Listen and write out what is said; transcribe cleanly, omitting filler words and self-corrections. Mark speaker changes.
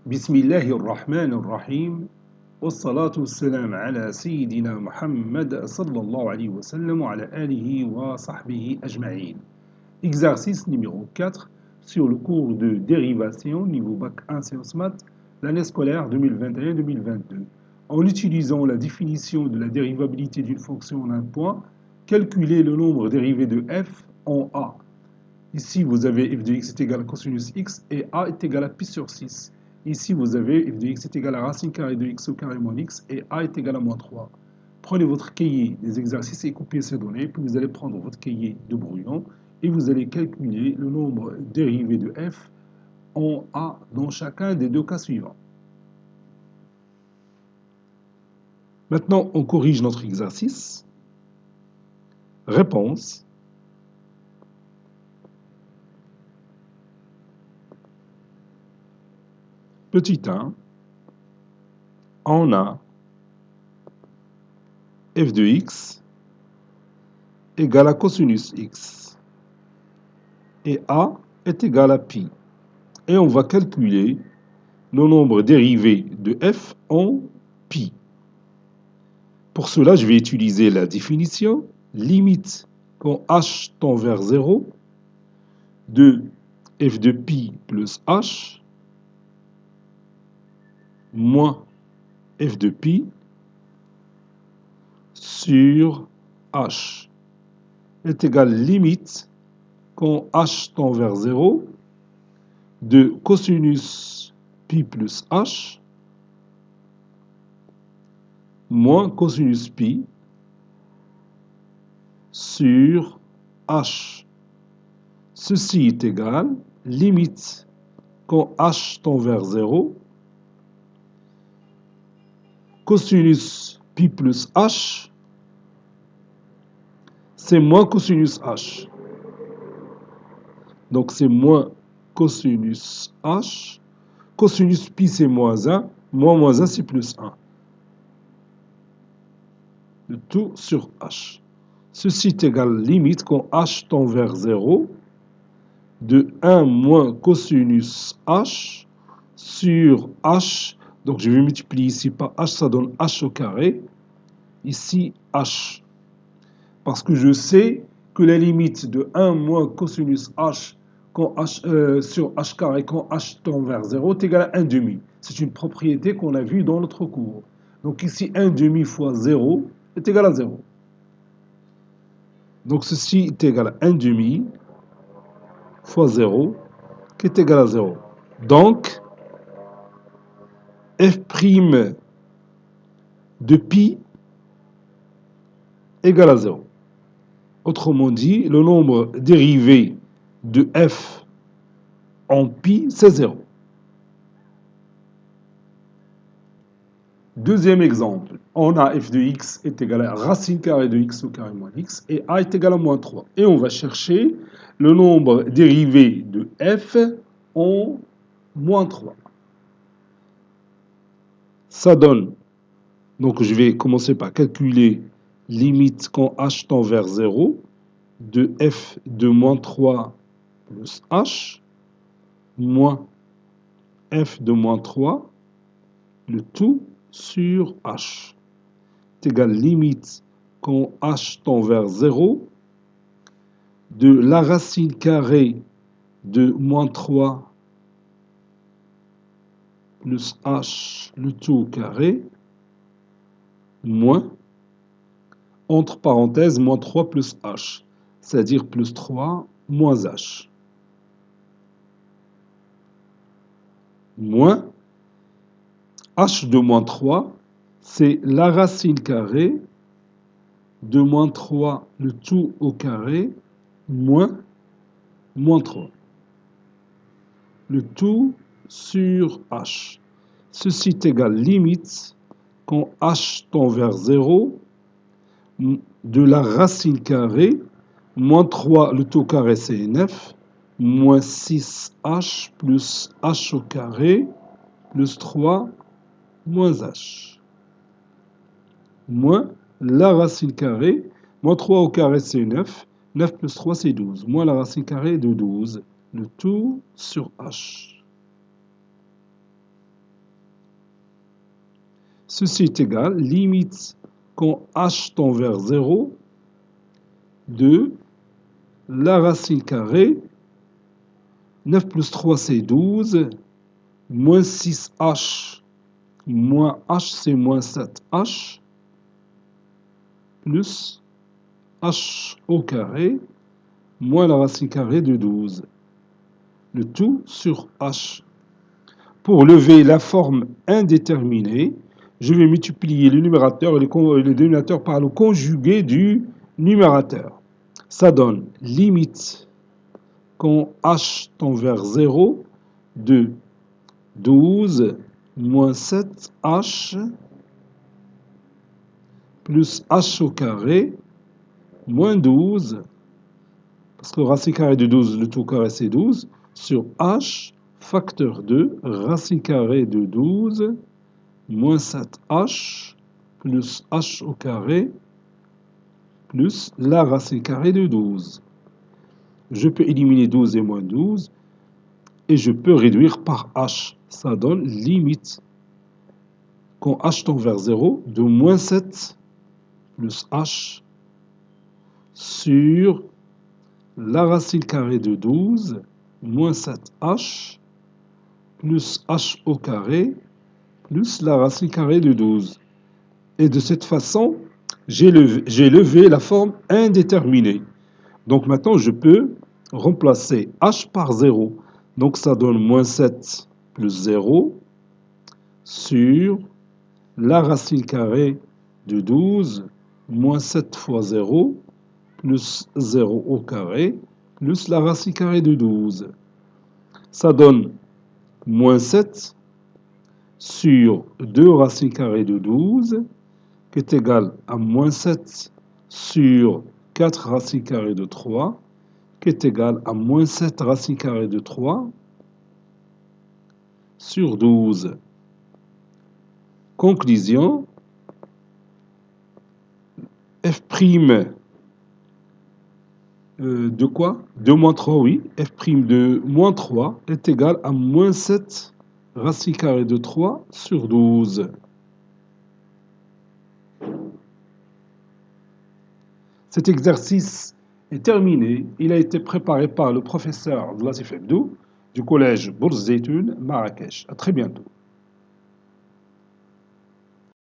Speaker 1: بسم الله الرحمن الرحيم والصلاة والسلام على سيدنا محمد صلى الله عليه وسلم وعلى آله وصحبه أجمعين. Exercice numéro 4 sur le cours de dérivation niveau bac 1 sciences maths l'année scolaire 2021-2022. En utilisant la définition de la dérivabilité d'une fonction en un point, calculez le nombre dérivé de f en a. Ici, vous avez f de x est égal à cosinus x et a est égal à pi sur 6. Ici, vous avez f de x est égal à racine carrée de x au carré moins x et a est égal à moins 3. Prenez votre cahier des exercices et copiez ces données, puis vous allez prendre votre cahier de brouillon et vous allez calculer le nombre dérivé de f en a dans chacun des deux cas suivants. Maintenant, on corrige notre exercice. Réponse. Petit 1, on a f de x égale à cosinus x et a est égal à pi. Et on va calculer le nombre dérivé de f en pi. Pour cela, je vais utiliser la définition limite quand h tend vers 0 de f de pi plus h moins f de pi sur h est égal limite quand h tend vers 0 de cosinus pi plus h moins cosinus pi sur h. Ceci est égal limite quand h tend vers 0 cosinus pi plus h c'est moins cosinus h. Donc c'est moins cosinus h. Cosinus pi c'est moins 1. Moins 1 c'est plus 1. Le tout sur h. Ceci est égal limite quand h tend vers 0 de 1 moins cosinus h sur h. Donc je vais multiplier ici par h, ça donne h au carré. Ici h. Parce que je sais que la limite de 1 moins cosinus h, quand h sur h carré quand h tend vers 0 est égal à 1 demi. C'est une propriété qu'on a vue dans notre cours. Donc ici 1 demi fois 0 est égal à 0. Donc ceci est égal à 1 demi fois 0 qui est égal à 0. Donc f' de pi égale à 0. Autrement dit, le nombre dérivé de f en pi, c'est 0. Deuxième exemple, on a f de x est égal à racine carrée de x au carré moins x et a est égal à moins 3. Et on va chercher le nombre dérivé de f en moins 3. Ça donne, donc je vais commencer par calculer limite quand h tend vers 0 de f de moins 3 plus h moins f de moins 3, le tout sur h est égal limite quand h tend vers 0 de la racine carrée de moins 3 plus h, le tout au carré, moins, entre parenthèses, moins 3 plus h, c'est-à-dire plus 3 moins h, moins h de moins 3, c'est la racine carrée de moins 3, le tout au carré, moins 3. Le tout sur h. Ceci est égal limite quand h tend vers 0 de la racine carrée, moins 3, le tout au carré c'est 9, moins 6h plus h au carré, plus 3, moins h. Moins la racine carrée, moins 3 au carré c'est 9, 9 plus 3 c'est 12, moins la racine carrée de 12, le tout sur h. Ceci est égal, limite quand h tend vers 0, de la racine carrée, 9 plus 3 c'est 12, moins 6h, moins h c'est moins 7h, plus h au carré, moins la racine carrée de 12. Le tout sur h. Pour lever la forme indéterminée, je vais multiplier le numérateur et le dénominateur par le conjugué du numérateur. Ça donne limite quand h tend vers 0 de 12 moins 7h plus h au carré moins 12, parce que racine carrée de 12, le tout carré c'est 12, sur h facteur 2, racine carrée de 12 moins 7h plus h au carré plus la racine carrée de 12. Je peux éliminer 12 et moins 12 et je peux réduire par h. Ça donne limite quand h tend vers 0 de moins 7 plus h sur la racine carrée de 12 moins 7h plus h au carré plus la racine carrée de 12. Et de cette façon, j'ai levé la forme indéterminée. Donc maintenant, je peux remplacer h par 0. Donc ça donne moins 7 plus 0 sur la racine carrée de 12 moins 7 fois 0 plus 0 au carré plus la racine carrée de 12. Ça donne moins 7 sur 2 racines carrées de 12 qui est égal à moins 7 sur 4 racines carrées de 3 qui est égal à moins 7 racines carrées de 3 sur 12. Conclusion, f' de quoi? De moins 3, oui. f' de moins 3 est égal à moins 7 racine carrée de 3 sur 12. Cet exercice est terminé. Il a été préparé par le professeur Latif Abdou du collège Bourz Zeytoun, Marrakech. À très bientôt.